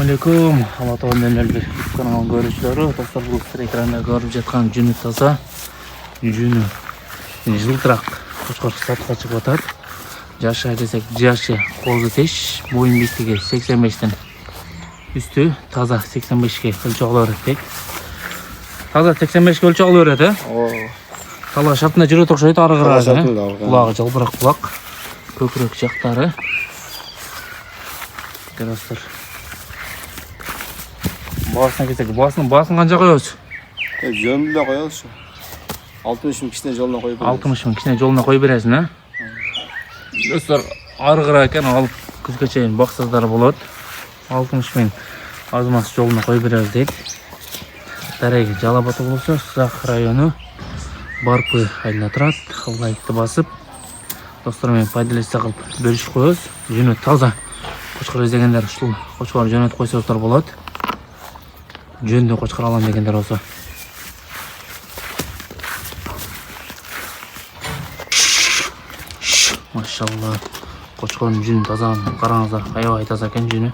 Assalamualaikum. Alла Taolo'nun bir kanalın görüşleri. Dostlar bu ekranda görüp жатқан жүні таза. Жүні жылтырақ қошқар сатқа шығып жатады. Жашы десек жашы қозы теш, бойын биіктігі 85-тен үсті таза 85-ке өлчек алу керек. Таза 85-ке өлчек алу керек. Тала шартына жүрет оқшайды ары қарай. Құлағы жалбырақ құлақ. Көкірек жақтары. Dostlar. Basına gitsek, basın kanca koyuyoruz? Jönlü de koyuyoruz şu. 60 bin kişinin yoluna koyup 60 bin kişinin yoluna koyup veresin ha? Dostlar, arı kırarken alıp kızga çeyin baksızları bulup 60 bin azması yoluna koyup vereriz deyip. Darayı Жалаbatı bulursa, Sızak rayonu Barpı ayına тұрады. Layıkты basıp dostlarмен пайдаласа қылып бөлішіп қойыз. Жүні таза. Қошқар іздегендер ұшыл қошқар жөнет қойсаңыздар болады. Жөнді қошқар алам дегендер осы. Машалла. Қошқардың жүні таза. Қараңыздар, аябай таза екен жүні.